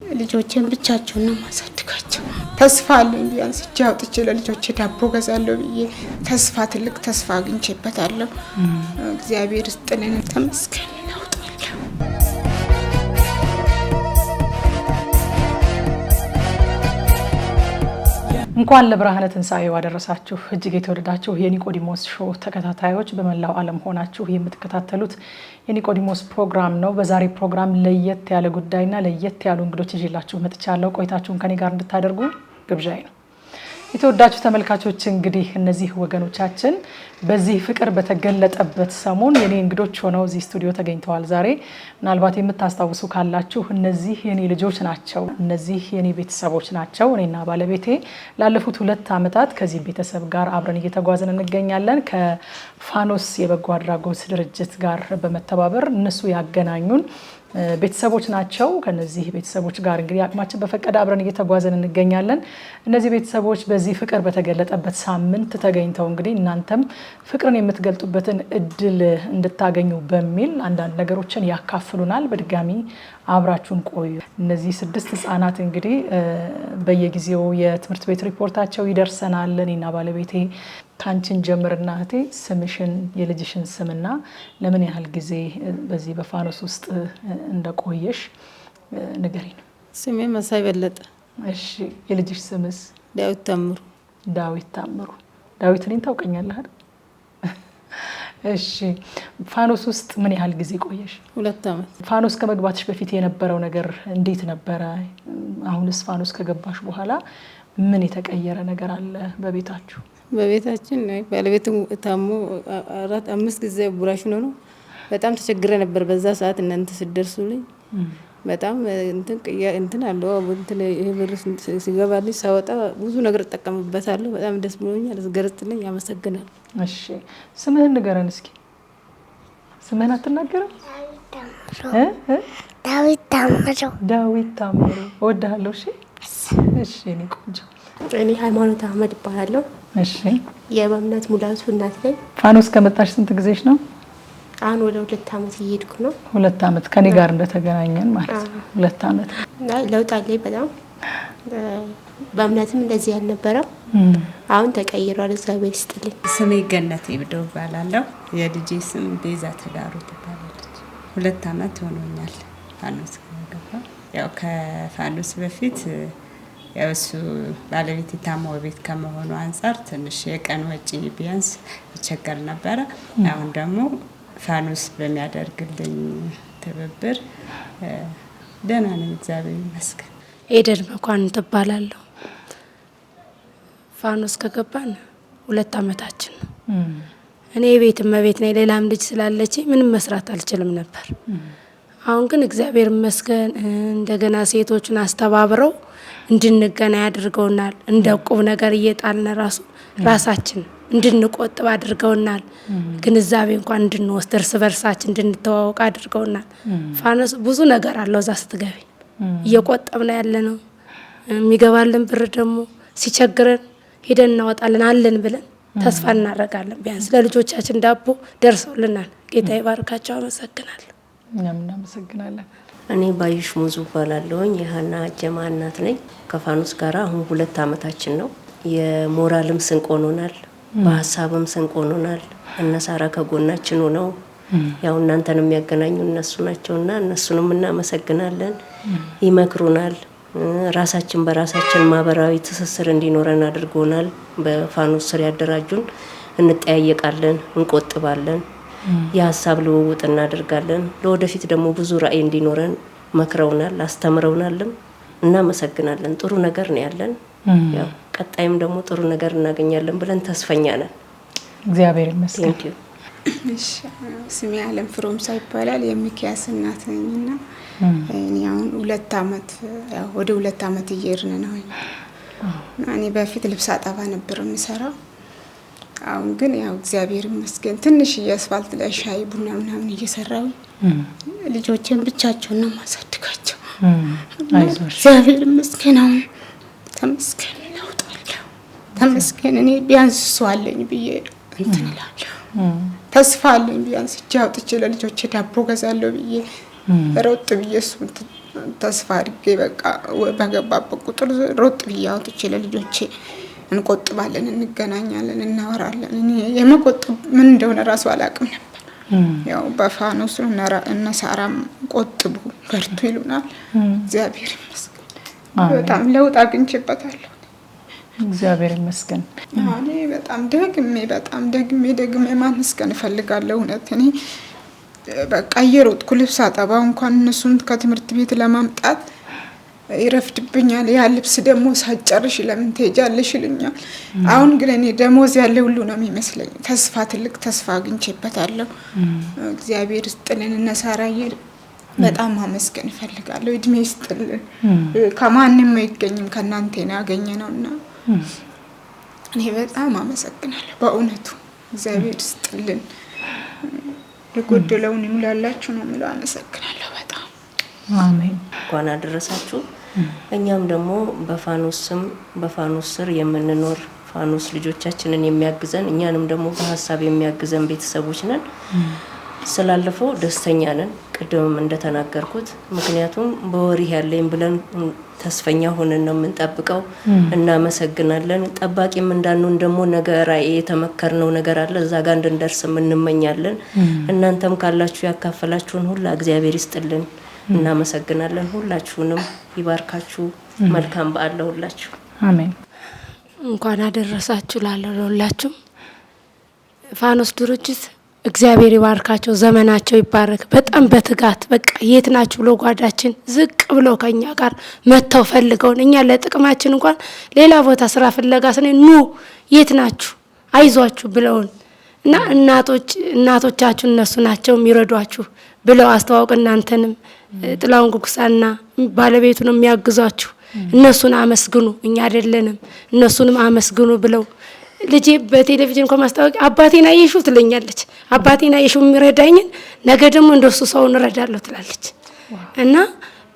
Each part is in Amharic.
ልጆቼን ብቻቸውን ነው ማሳድጋቸው። ተስፋ አለኝ ቢያንስ እጅ አውጥቼ ለልጆቼ ዳቦ ገዛለሁ ብዬ ተስፋ ትልቅ ተስፋ አግኝቼበታለሁ። እግዚአብሔር ይስጥልን ተመስገን ነው። እንኳን ለብርሃነ ትንሣኤው አደረሳችሁ። እጅግ የተወደዳችሁ የኒቆዲሞስ ሾው ተከታታዮች በመላው ዓለም ሆናችሁ የምትከታተሉት የኒቆዲሞስ ፕሮግራም ነው። በዛሬ ፕሮግራም ለየት ያለ ጉዳይና ለየት ያሉ እንግዶች ይዤላችሁ መጥቻለሁ። ቆይታችሁን ከኔ ጋር እንድታደርጉ ግብዣዬ ነው። የተወዳችሁ ተመልካቾች እንግዲህ እነዚህ ወገኖቻችን በዚህ ፍቅር በተገለጠበት ሰሞን የኔ እንግዶች ሆነው እዚህ ስቱዲዮ ተገኝተዋል። ዛሬ ምናልባት የምታስታውሱ ካላችሁ እነዚህ የኔ ልጆች ናቸው፣ እነዚህ የኔ ቤተሰቦች ናቸው። እኔና ባለቤቴ ላለፉት 2 ዓመታት ከዚህ ቤተሰብ ጋር አብረን እየተጓዝን እንገኛለን። ከፋኖስ የበጎ አድራጎት ድርጅት ጋር በመተባበር እነሱ ያገናኙን ቤተሰቦች ናቸው። ከነዚህ ቤተሰቦች ጋር እንግዲህ አቅማችን በፈቀደ አብረን እየተጓዘን እንገኛለን። እነዚህ ቤተሰቦች በዚህ ፍቅር በተገለጠበት ሳምንት ተገኝተው እንግዲህ እናንተም ፍቅርን የምትገልጡበትን እድል እንድታገኙ በሚል አንዳንድ ነገሮችን ያካፍሉናል። በድጋሚ አብራችሁን ቆዩ። እነዚህ 6 ህፃናት እንግዲህ በየጊዜው የትምህርት ቤት ሪፖርታቸው ይደርሰናል። እኔና ባለቤቴ ካንቺን ጀምርና እህቴ ስምሽን የልጅሽን ስምና ለምን ያህል ጊዜ በዚህ በፋኖስ ውስጥ እንደቆየሽ ንገሪኝ። ስሜ መሳይ በለጠ። እሺ የልጅሽ ስምስ? ዳዊት ታምሩ። ዳዊት ታምሩ። ዳዊት እኔን ታውቀኛለህ አይደል? እሺ ፋኖስ ውስጥ ምን ያህል ጊዜ ቆየሽ? 2 ዓመት። ፋኖስ ከመግባትሽ በፊት የነበረው ነገር እንዴት ነበረ? አሁንስ ፋኖስ ከገባሽ በኋላ ምን የተቀየረ ነገር አለ በቤታችሁ? በቤታችን ባለቤቱ ታሞ 4-5 ጊዜ ኦፕሬሽን ሆኖ በጣም ተቸግረ ነበር። በዛ ሰዓት እናንተ ሲደርሱልኝ በጣም እንትን አለው ይሄ ብር ሲገባልኝ ሳወጣ ብዙ ነገር ተጠቀምበታለሁ። በጣም ደስ ብሎኛል። ዝገርጥልኝ ያመሰግናል። እሺ ስምህን ንገረን እስኪ። ስምህን አትናገርም? ዳዊት ታምሩ። ዳዊት ታምሩ እወድሃለሁ። እሺ እሺ እኔ ቆንጆ። እኔ ሃይማኖት አህመድ እባላለሁ። እሺ የበእምነት ሙላቱ እናት ነኝ። ፋኖስ ከመጣሽ ስንት ጊዜሽ ነው? አሁን ወደ 2 ዓመት እየሄድኩ ነው። 2 ዓመት ከኔ ጋር እንደተገናኘን ማለት ነው። 2 ዓመት ለውጥ አለኝ በጣም። በእምነትም እንደዚህ ያልነበረም አሁን ተቀይሯል። እግዚአብሔር ይስጥልኝ። ስሜ ገነት ይብደው እባላለሁ። የልጄ ስም ቤዛ ተጋሩ ትባላለች። 2 ዓመት ሆኖኛል ፋኖስ ከገባ። ያው ከፋኖስ በፊት ያው እሱ ባለቤት ታሞ ቤት ከመሆኑ አንፃር ትንሽ የቀን ወጪ ቢያንስ ይቸገር ነበረ። አሁን ደግሞ ፋኖስ በሚያደርግልኝ ትብብር ደህና ነኝ፣ እግዚአብሔር ይመስገን። ኤደን መኳንንት እባላለሁ። ፋኖስ ከገባን 2 ዓመታችን ነው። እኔ የቤት እመቤት ነኝ። ሌላም ልጅ ስላለች ምንም መስራት አልችልም ነበር። አሁን ግን እግዚአብሔር ይመስገን እንደገና ሴቶችን አስተባብረው እንድንገና ያድርገውናል። እንደ ቁብ ነገር እየጣልን ራሳችን እንድንቆጥብ አድርገውናል። ግንዛቤ እንኳን እንድንወስድ እርስ በርሳችን እንድንተዋወቅ አድርገውናል። ፋኖስ ብዙ ነገር አለው። እዛ ስትገቢ እየቆጠብን ያለ ነው። የሚገባልን ብር ደግሞ ሲቸግረን ሄደን እናወጣለን አለን ብለን ተስፋ እናደርጋለን። ቢያንስ ለልጆቻችን ዳቦ ደርሰውልናል። ጌታ ይባርካቸው። አመሰግናለሁ። እኛም እናመሰግናለን። እኔ ባዩሽ ሙዙ እባላለሁኝ። የሀና ጀማ እናት ነኝ። ከፋኖስ ጋር አሁን 2 ዓመታችን ነው። የሞራልም ስንቅ ሆኖናል፣ በሀሳብም ስንቅ ሆኖናል። እነሳራ ከጎናችን ሆነው ያው እናንተን የሚያገናኙ እነሱ ናቸውና እነሱንም እናመሰግናለን። ይመክሩናል። ራሳችን በራሳችን ማህበራዊ ትስስር እንዲኖረን አድርጎናል። በፋኖስ ስር ያደራጁን እንጠያየቃለን፣ እንቆጥባለን፣ የሀሳብ ልውውጥ እናደርጋለን። ለወደፊት ደግሞ ብዙ ራዕይ እንዲኖረን መክረውናል፣ አስተምረውናልም። እናመሰግናለን። ጥሩ ነገር ነው ያለን። ያው ቀጣይም ደግሞ ጥሩ ነገር እናገኛለን ብለን ተስፈኛ ነን። እግዚአብሔር ይመስገን። እሺ ስሜ አለም ፍሮምሳ ይባላል። የሚኪያስ እናት ነኝና እኔ አሁን 2 ዓመት ያው ወደ 2 ዓመት እየሄድን ነው። እኔ በፊት ልብስ አጠባ ነበር የምሰራው። አሁን ግን ያው እግዚአብሔር ይመስገን ትንሽ የአስፋልት ላይ ሻይ ቡና ምናምን እየሰራው ልጆቼን ብቻቸውን ነው ማሳድጋቸው። እግዚአብሔር ይመስገን። አሁን ተመስገን ለውጣለሁ። ተመስገን እኔ ቢያንስ ሰው አለኝ ብዬ እንትን እላለሁ። ተስፋ አለኝ ቢያንስ እጅ አውጥቼ ለልጆቼ ዳቦ ገዛለሁ ብዬ ሮጥ ብዬ እሱ ተስፋ አድርጌ በቃ በገባበት ቁጥር ሮጥ ብዬ አውጥቼ ለልጆቼ እንቆጥባለን፣ እንገናኛለን፣ እናወራለን። እኔ የመቆጠብ ምን እንደሆነ ራሱ አላውቅም ነበር። ያው በፋኖስ ነው እነ ሳራም ቆጥቡ በርቱ ይሉናል። እግዚአብሔር ይመስገን በጣም ለውጥ አግኝቼበታለሁ። እግዚአብሔር ይመስገን። እኔ በጣም ደግሜ ማመስገን እፈልጋለሁ። እውነት እኔ በቃ እየሮጥኩ ልብስ አጠባ እንኳን እነሱን ከትምህርት ቤት ለማምጣት ይረፍድብኛል። ያ ልብስ ደግሞ ሳጨርሽ ለምን ትሄጃለሽ ይሉኛል። አሁን ግን እኔ ደሞዝ ያለ ሁሉ ነው የሚመስለኝ። ትልቅ ተስፋ አግኝቼበታለሁ። እግዚአብሔር ይስጥልን። እነ ሳራዬ በጣም ማመስገን እፈልጋለሁ። እድሜ ይስጥልን። ከማንም አይገኝም ከእናንተ ነው ያገኘነውና እኔ በጣም አመሰግናለሁ። በእውነቱ እግዚአብሔር ይስጥልን። የጎደለውን ይሙላላችሁ ነው የምለው። አመሰግናለሁ በጣም አሜን። እንኳን አደረሳችሁ። እኛም ደግሞ በፋኖስ ስር የምንኖር ፋኖስ ልጆቻችንን የሚያግዘን እኛንም ደግሞ በሀሳብ የሚያግዘን ቤተሰቦች ነን። ስላለፈው ደስተኛ ነን። ቅድምም እንደተናገርኩት ምክንያቱም በወሪህ ያለኝ ብለን ተስፈኛ ሆነን ነው የምንጠብቀው። እናመሰግናለን። ጠባቂም እንዳንሆን ደግሞ ነገር የተመከርነው ነገር አለ፣ እዛ ጋር እንድንደርስ እንመኛለን። እናንተም ካላችሁ ያካፈላችሁን ሁላ እግዚአብሔር ይስጥልን። እናመሰግናለን። ሁላችሁንም ይባርካችሁ። መልካም በዓል ለሁላችሁ። አሜን። እንኳን አደረሳችሁ ለሁላችሁ። ፋኖስ ድርጅት እግዚአብሔር ይባርካቸው፣ ዘመናቸው ይባረክ። በጣም በትጋት በቃ የት ናችሁ ብሎ ጓዳችን ዝቅ ብሎ ከኛ ጋር መተው ፈልገውን እኛ ለጥቅማችን እንኳን ሌላ ቦታ ስራ ፍለጋ ኑ የት ናችሁ አይዟችሁ ብለውን እና እናቶቻችሁ እነሱ ናቸው የሚረዷችሁ ብለው አስተዋውቅ። እናንተንም ጥላውን ጉጉሳና ባለቤቱ ነው የሚያግዟችሁ። እነሱን አመስግኑ፣ እኛ አይደለንም እነሱንም አመስግኑ ብለው ልጄ በቴሌቪዥን ከማስታወቂያ አባቴን አየሽው ትለኛለች። አባቴን አየሽው የሚረዳኝን ነገ ደግሞ እንደሱ ሰውን እረዳለሁ ትላለች። እና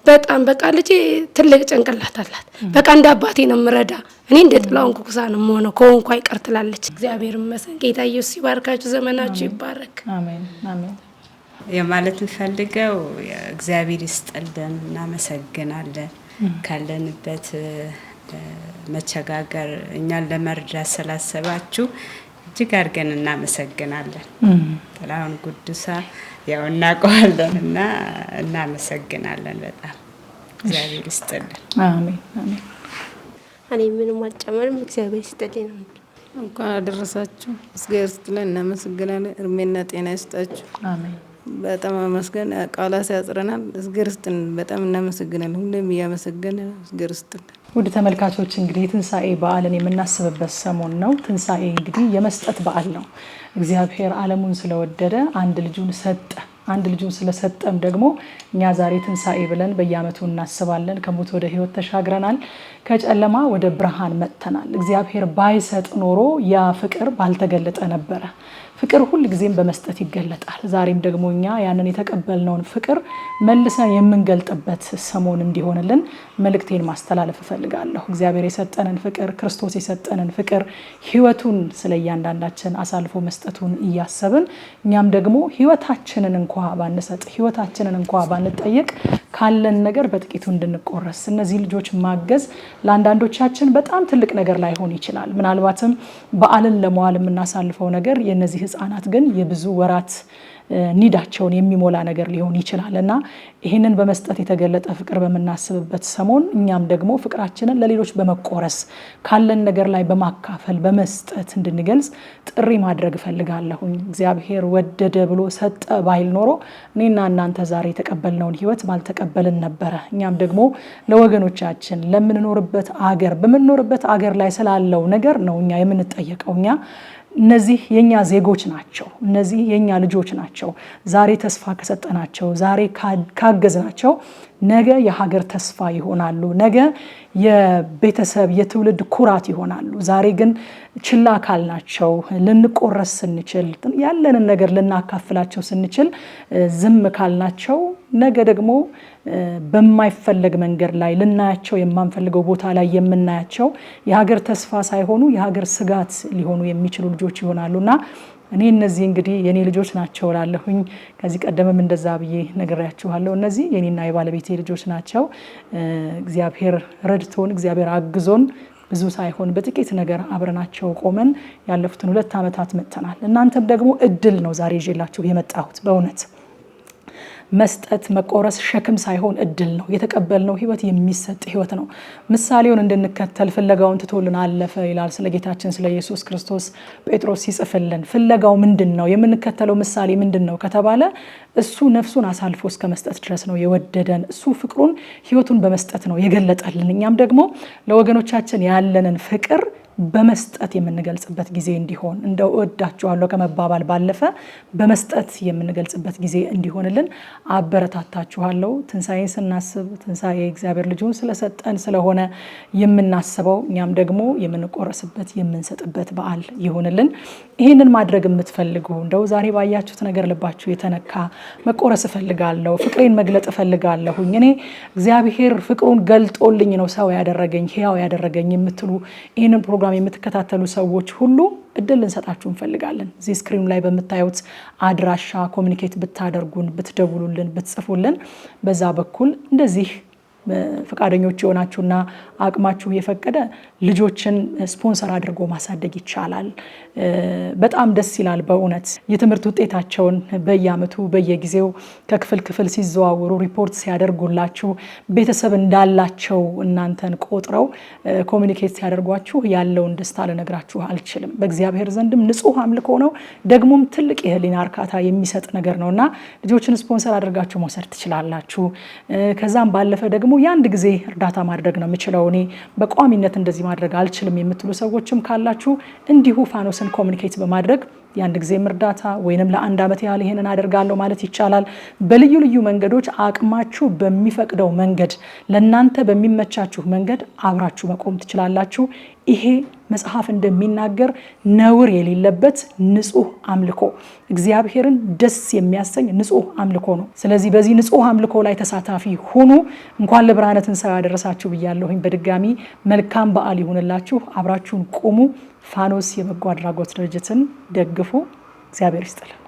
በጣም በቃ ልጄ ትልቅ ጭንቅላት አላት። በቃ እንደ አባቴ ነው የምረዳ፣ እኔ እንደ ጥላውን ጉጉሳ ነው የምሆነው ከሆንኩ አይቀር ትላለች። እግዚአብሔር ይመስገን። ጌታ ኢየሱስ ይባርካችሁ፣ ዘመናችሁ ይባረክ። አሜን አሜን። የማለት እንፈልገው እግዚአብሔር ይስጥልን። እናመሰግናለን። ካለንበት መቸጋገር እኛን ለመርዳት ስላሰባችሁ እጅግ አድርገን እናመሰግናለን። ጥላሁን ጉዱሳ ያው እናውቀዋለንና እናመሰግናለን በጣም እግዚአብሔር ይስጥልን። አሜን አሜን። እኔ ምንም አልጨመርም። እግዚአብሔር ይስጥልን ነው። እንኳን አደረሳችሁ። እግዚአብሔር ይስጥልን። እናመሰግናለን። እርሜና ጤና ይስጣችሁ። አሜን። በጣም አመስገን ቃላት ያጥረናል። እግዚአብሔር ይስጥልን። በጣም እናመሰግናለን። ሁሌም እያመሰገንን እግዚአብሔር ይስጥልን። ውድ ተመልካቾች እንግዲህ ትንሳኤ በዓልን የምናስብበት ሰሞን ነው። ትንሳኤ እንግዲህ የመስጠት በዓል ነው። እግዚአብሔር ዓለሙን ስለወደደ አንድ ልጁን ሰጠ። አንድ ልጁን ስለሰጠም ደግሞ እኛ ዛሬ ትንሳኤ ብለን በየዓመቱ እናስባለን። ከሞት ወደ ሕይወት ተሻግረናል። ከጨለማ ወደ ብርሃን መጥተናል። እግዚአብሔር ባይሰጥ ኖሮ ያ ፍቅር ባልተገለጠ ነበረ። ፍቅር ሁል ጊዜም በመስጠት ይገለጣል። ዛሬም ደግሞ እኛ ያንን የተቀበልነውን ፍቅር መልሰን የምንገልጥበት ሰሞን እንዲሆንልን መልእክቴን ማስተላለፍ እፈልጋለሁ። እግዚአብሔር የሰጠንን ፍቅር፣ ክርስቶስ የሰጠንን ፍቅር፣ ሕይወቱን ስለ እያንዳንዳችን አሳልፎ መስጠቱን እያሰብን እኛም ደግሞ ሕይወታችንን እንኳ ባንሰጥ፣ ሕይወታችንን እንኳ ባንጠየቅ ካለን ነገር በጥቂቱ እንድንቆረስ እነዚህ ልጆች ማገዝ ለአንዳንዶቻችን በጣም ትልቅ ነገር ላይሆን ይችላል። ምናልባትም በዓልን ለመዋል የምናሳልፈው ነገር የነዚህ ህፃናት ግን የብዙ ወራት ኒዳቸውን የሚሞላ ነገር ሊሆን ይችላል እና ይህንን በመስጠት የተገለጠ ፍቅር በምናስብበት ሰሞን እኛም ደግሞ ፍቅራችንን ለሌሎች በመቆረስ ካለን ነገር ላይ በማካፈል በመስጠት እንድንገልጽ ጥሪ ማድረግ እፈልጋለሁኝ። እግዚአብሔር ወደደ ብሎ ሰጠ ባይል ኖሮ እኔና እናንተ ዛሬ የተቀበልነውን ህይወት ባልተቀበልን ነበረ። እኛም ደግሞ ለወገኖቻችን ለምንኖርበት አገር በምንኖርበት አገር ላይ ስላለው ነገር ነው እኛ የምንጠየቀው። እኛ እነዚህ የኛ ዜጎች ናቸው። እነዚህ የኛ ልጆች ናቸው። ዛሬ ተስፋ ከሰጠናቸው፣ ዛሬ ካገዝናቸው ነገ የሀገር ተስፋ ይሆናሉ። ነገ የቤተሰብ የትውልድ ኩራት ይሆናሉ። ዛሬ ግን ችላ ካልናቸው፣ ልንቆረስ ስንችል፣ ያለንን ነገር ልናካፍላቸው ስንችል ዝም ካልናቸው ነገ ደግሞ በማይፈለግ መንገድ ላይ ልናያቸው የማንፈልገው ቦታ ላይ የምናያቸው የሀገር ተስፋ ሳይሆኑ የሀገር ስጋት ሊሆኑ የሚችሉ ልጆች ይሆናሉና እኔ እነዚህ እንግዲህ የኔ ልጆች ናቸው እላለሁኝ። ከዚህ ቀደምም እንደዛ ብዬ ነግሬያችኋለሁ። እነዚህ የኔና የባለቤቴ ልጆች ናቸው። እግዚአብሔር ረድቶን እግዚአብሔር አግዞን ብዙ ሳይሆን በጥቂት ነገር አብረናቸው ቆመን ያለፉትን 2 ዓመታት መጥተናል። እናንተም ደግሞ እድል ነው ዛሬ ይዤላችሁ የመጣሁት። በእውነት መስጠት መቆረስ ሸክም ሳይሆን እድል ነው። የተቀበልነው ህይወት የሚሰጥ ህይወት ነው። ምሳሌውን እንድንከተል ፍለጋውን ትቶልን አለፈ ይላል ስለ ጌታችን ስለ ኢየሱስ ክርስቶስ ጴጥሮስ ሲጽፍልን። ፍለጋው ምንድነው? የምንከተለው ምሳሌ ምንድነው ከተባለ እሱ ነፍሱን አሳልፎ እስከ መስጠት ድረስ ነው የወደደን። እሱ ፍቅሩን ህይወቱን በመስጠት ነው የገለጠልን። እኛም ደግሞ ለወገኖቻችን ያለንን ፍቅር በመስጠት የምንገልጽበት ጊዜ እንዲሆን እንደው እወዳችኋለሁ ከመባባል ባለፈ በመስጠት የምንገልጽበት ጊዜ እንዲሆንልን አበረታታችኋለሁ። ትንሳኤን ስናስብ ትንሳኤ እግዚአብሔር ልጁን ስለሰጠን ስለሆነ የምናስበው እኛም ደግሞ የምንቆረስበት የምንሰጥበት በዓል ይሆንልን። ይህንን ማድረግ የምትፈልጉ እንደው ዛሬ ባያችሁት ነገር ልባችሁ የተነካ መቆረስ እፈልጋለሁ፣ ፍቅሬን መግለጥ እፈልጋለሁ፣ እኔ እግዚአብሔር ፍቅሩን ገልጦልኝ ነው ሰው ያደረገኝ ሕያው ያደረገኝ የምትሉ ይህንን ፕሮግራም የምትከታተሉ ሰዎች ሁሉ እድል ልንሰጣችሁ እንፈልጋለን። እዚህ ስክሪኑ ላይ በምታዩት አድራሻ ኮሙኒኬት ብታደርጉን፣ ብትደውሉልን፣ ብትጽፉልን በዛ በኩል እንደዚህ ፈቃደኞች የሆናችሁና አቅማችሁ የፈቀደ ልጆችን ስፖንሰር አድርጎ ማሳደግ ይቻላል። በጣም ደስ ይላል በእውነት የትምህርት ውጤታቸውን በየአመቱ በየጊዜው ከክፍል ክፍል ሲዘዋወሩ ሪፖርት ሲያደርጉላችሁ ቤተሰብ እንዳላቸው እናንተን ቆጥረው ኮሙኒኬት ሲያደርጓችሁ ያለውን ደስታ ልነግራችሁ አልችልም። በእግዚአብሔር ዘንድም ንጹህ አምልኮ ነው፣ ደግሞም ትልቅ የህሊና እርካታ የሚሰጥ ነገር ነውና ልጆችን ስፖንሰር አድርጋችሁ መውሰድ ትችላላችሁ። ከዛም ባለፈ ደግሞ የአንድ ጊዜ እርዳታ ማድረግ ነው የምችለው እኔ በቋሚነት እንደዚህ ማድረግ አልችልም የምትሉ ሰዎችም ካላችሁ እንዲሁ ፋኖስን ኮሙኒኬት በማድረግ የአንድ ጊዜ እርዳታ ወይንም ለአንድ ዓመት ያህል ይሄንን አደርጋለሁ ማለት ይቻላል። በልዩ ልዩ መንገዶች አቅማችሁ በሚፈቅደው መንገድ ለናንተ በሚመቻችሁ መንገድ አብራችሁ መቆም ትችላላችሁ። ይሄ መጽሐፍ እንደሚናገር ነውር የሌለበት ንጹህ አምልኮ እግዚአብሔርን ደስ የሚያሰኝ ንጹህ አምልኮ ነው። ስለዚህ በዚህ ንጹህ አምልኮ ላይ ተሳታፊ ሁኑ። እንኳን ለብርሃነ ትንሣኤው ያደረሳችሁ ብያለሁኝ። በድጋሚ መልካም በዓል ይሁንላችሁ። አብራችሁን ቁሙ። ፋኖስ የበጎ አድራጎት ድርጅትን ደግፉ። እግዚአብሔር ይስጥልን።